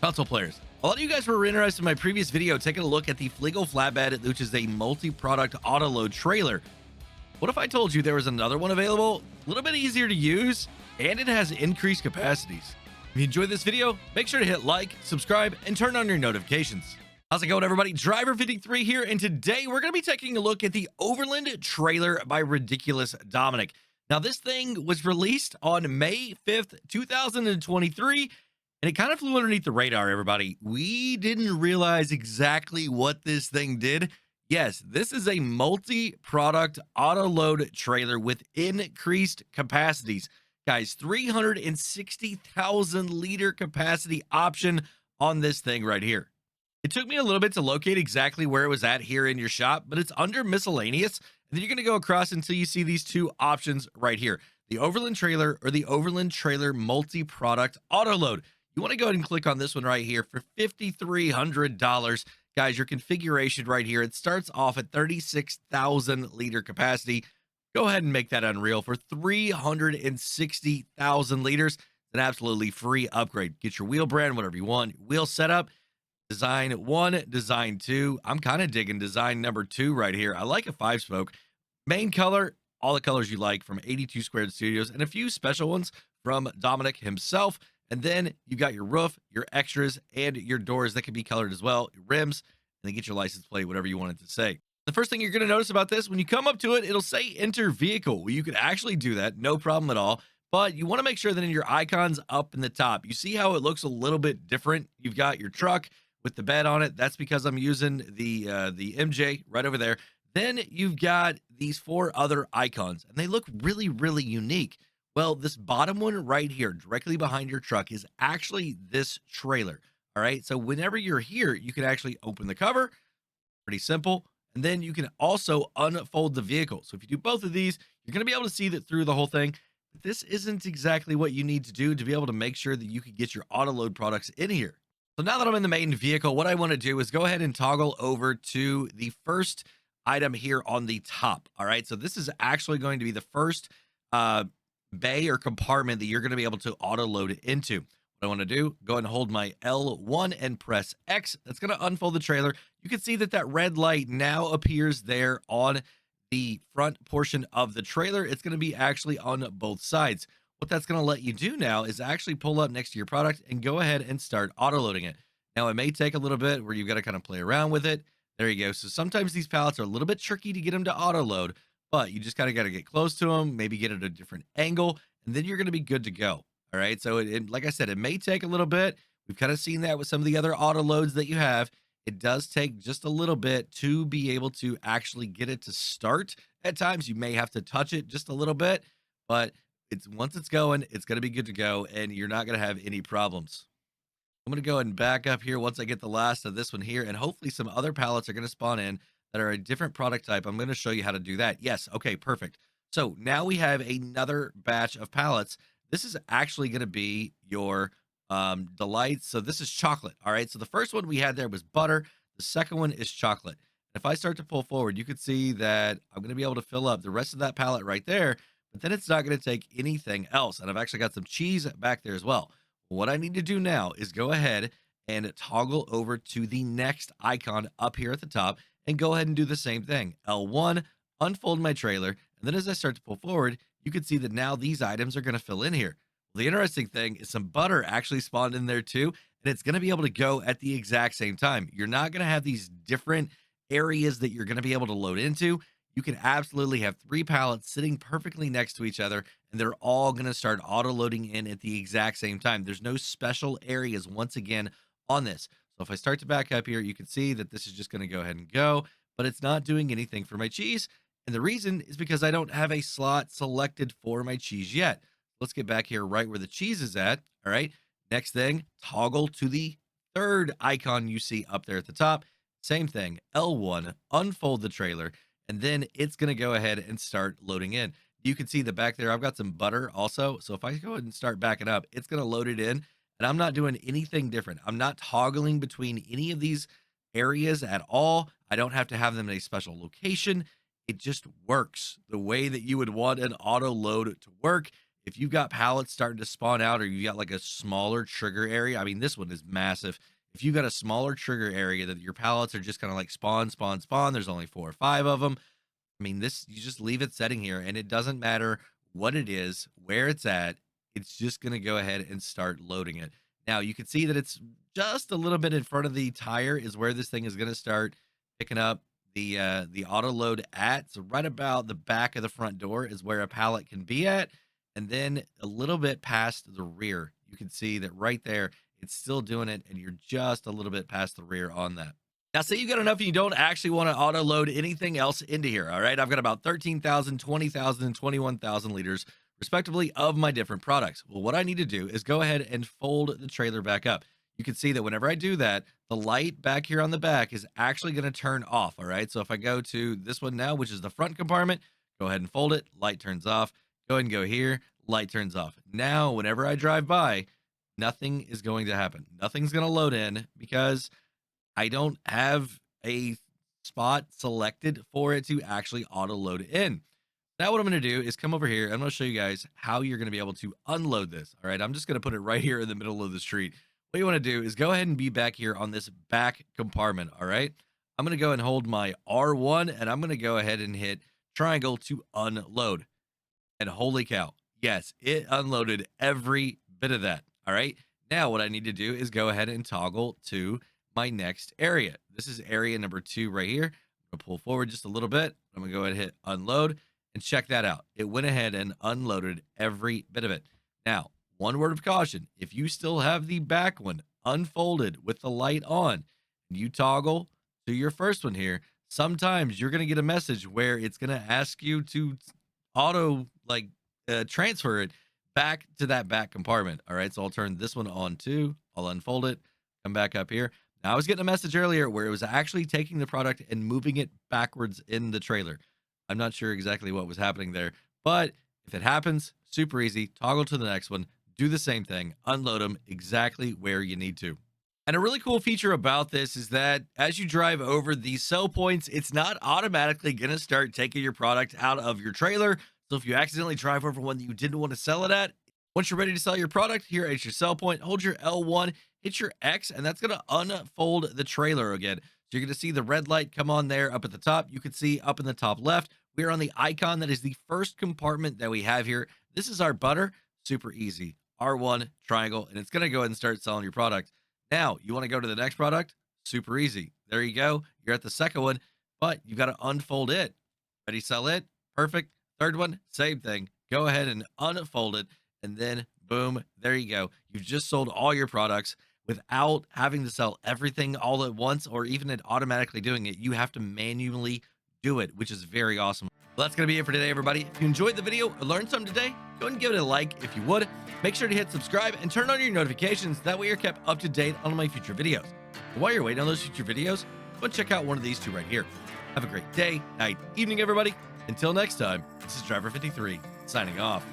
Console players, a lot of you guys were interested in my previous video taking a look at the Fliegel flatbed, which is a multi-product autoload trailer. What if I told you there was another one available, a little bit easier to use, and it has increased capacities? If you enjoyed this video, make sure to hit like, subscribe, and turn on your notifications. How's it going, everybody? Driver53 here, and today we're going to be taking a look at the Overland trailer by Ridiculous Dominick. Now, this thing was released on May 5th, 2023, and it kind of flew underneath the radar, everybody. We didn't realize exactly what this thing did. Yes, this is a multi-product auto-load trailer with increased capacities. Guys, 360,000 liter capacity option on this thing right here. It took me a little bit to locate exactly where it was at here in your shop, but it's under miscellaneous. And then you're going to go across until you see these two options right here, the Overland trailer or the Overland trailer multi-product auto-load. You want to go ahead and click on this one right here for $5,300. Guys, your configuration right here, it starts off at 36,000 liter capacity. Go ahead and make that unreal for 360,000 liters. It's an absolutely free upgrade. Get your wheel brand, whatever you want. Wheel setup, design 1, design 2. I'm kind of digging design number 2 right here. I like a 5-spoke. Main color, all the colors you like from 82 Squared Studios, and a few special ones from Dominick himself. And then you got your roof, your extras, and your doors that can be colored as well, your rims, and then get your license plate, whatever you want it to say. The first thing you're going to notice about this, when you come up to it, it'll say enter vehicle. Well, you could actually do that, no problem at all. But you want to make sure that in your icons up in the top, you see how it looks a little bit different. You've got your truck with the bed on it. That's because I'm using the MJ right over there. Then you've got these 4 other icons, and they look really, really unique. Well, this bottom one right here, directly behind your truck, is actually this trailer. All right. So whenever you're here, you can actually open the cover. Pretty simple. And then you can also unfold the vehicle. So if you do both of these, you're going to be able to see that through the whole thing. But this isn't exactly what you need to do to be able to make sure that you can get your auto load products in here. So now that I'm in the main vehicle, what I want to do is go ahead and toggle over to the first item here on the top. All right. So this is actually going to be the first bay or compartment that you're going to be able to auto load it into. What I want to do, go ahead and hold my L1 and press X. That's going to unfold the trailer. You can see that that red light now appears there on the front portion of the trailer. It's going to be actually on both sides. What that's going to let you do now is actually pull up next to your product and go ahead and start auto loading it. Now, it may take a little bit where you've got to kind of play around with it. There you go. So sometimes these pallets are a little bit tricky to get them to auto load, but you just kind of got to get close to them, maybe get at a different angle, and then you're going to be good to go. All right. So like I said, it may take a little bit. We've kind of seen that with some of the other auto loads that you have. It does take just a little bit to be able to actually get it to start. At times you may have to touch it just a little bit, but once it's going, it's going to be good to go, and you're not going to have any problems. I'm going to go ahead and back up here once I get the last of this one here, and hopefully some other pallets are going to spawn in that are a different product type. I'm going to show you how to do that. Yes. Okay, perfect. So now we have another batch of pallets. This is actually going to be your delights. So this is chocolate. All right. So the first one we had there was butter. The second one is chocolate. If I start to pull forward, you can see that I'm going to be able to fill up the rest of that pallet right there, but then it's not going to take anything else. And I've actually got some cheese back there as well. What I need to do now is go ahead and toggle over to the next icon up here at the top and go ahead and do the same thing. L1, unfold my trailer. And then as I start to pull forward, you can see that now these items are going to fill in here. Well, the interesting thing is some butter actually spawned in there too, and it's going to be able to go at the exact same time. You're not going to have these different areas that you're going to be able to load into. You can absolutely have 3 pallets sitting perfectly next to each other, and they're all going to start auto loading in at the exact same time. There's no special areas once again on this. So if I start to back up here, you can see that this is just going to go ahead and go, but it's not doing anything for my cheese. And the reason is because I don't have a slot selected for my cheese yet. Let's get back here right where the cheese is at. All right. Next thing, toggle to the third icon you see up there at the top. Same thing, L1, unfold the trailer, and then it's going to go ahead and start loading in. You can see the back there, I've got some butter also. So if I go ahead and start backing up, it's going to load it in, and I'm not doing anything different. I'm not toggling between any of these areas at all. I don't have to have them in a special location. It just works the way that you would want an auto load to work. if you've got pallets starting to spawn out, or you've got like a smaller trigger area, I mean, this one is massive. If you've got a smaller trigger area that your pallets are just kind of like spawn, spawn, spawn, there's only 4 or 5 of them. I mean, this, you just leave it setting here, and it doesn't matter what it is, where it's at. It's just going to go ahead and start loading it. Now you can see that it's just a little bit in front of the tire is where this thing is going to start picking up the auto load at. So right about the back of the front door is where a pallet can be at, and then a little bit past the rear, you can see that right there it's still doing it, and you're just a little bit past the rear on that. Now, say you got enough and you don't actually want to auto load anything else into here. All right, I've got about 13,000, 20,000, and 21,000 liters respectively of my different products. Well, what I need to do is go ahead and fold the trailer back up. You can see that whenever I do that, the light back here on the back is actually going to turn off. All right, so if I go to this one now, which is the front compartment, go ahead and fold it, light turns off. Go ahead and go here, light turns off. Now, whenever I drive by, nothing is going to happen. Nothing's going to load in because I don't have a spot selected for it to actually auto load in. Now what I'm going to do is come over here. I'm going to show you guys how you're going to be able to unload this. All right, I'm just going to put it right here in the middle of the street. What you want to do is go ahead and be back here on this back compartment. All right, I'm going to go and hold my R1, and I'm going to go ahead and hit triangle to unload. And holy cow, yes, it unloaded every bit of that. All right, now what I need to do is go ahead and toggle to my next area. This is area number 2 right here. I'm gonna pull forward just a little bit. I'm gonna go ahead and hit unload, and check that out. It went ahead and unloaded every bit of it. Now, one word of caution: if you still have the back one unfolded with the light on, and you toggle to your first one here, sometimes you're gonna get a message where it's gonna ask you to auto transfer it back to that back compartment. All right, so I'll turn this one on too. I'll unfold it, come back up here. Now, I was getting a message earlier where it was actually taking the product and moving it backwards in the trailer. I'm not sure exactly what was happening there, but if it happens, super easy. Toggle to the next one, do the same thing, unload them exactly where you need to. And a really cool feature about this is that as you drive over these sell points, it's not automatically going to start taking your product out of your trailer. So if you accidentally drive over one that you didn't want to sell it at, once you're ready to sell your product, here at your sell point, hold your L1, hit your X, and that's going to unfold the trailer again. So you're going to see the red light come on there up at the top. You can see up in the top left, we are on the icon that is the first compartment that we have here. This is our butter. Super easy. R1, triangle, and it's going to go ahead and start selling your product. Now, you want to go to the next product? Super easy. There you go. You're at the second one, but you got to unfold it. Ready, sell it? Perfect. Third one, same thing. Go ahead and unfold it, and then boom, there you go. You've just sold all your products without having to sell everything all at once, or even it automatically doing it. You have to manually do it, which is very awesome. Well, that's going to be it for today, everybody. If you enjoyed the video or learned something today, go ahead and give it a like if you would. Make sure to hit subscribe and turn on your notifications. That way you're kept up to date on my future videos. And while you're waiting on those future videos, go and check out one of these 2 right here. Have a great day, night, evening, everybody. Until next time, this is Driver 53 signing off.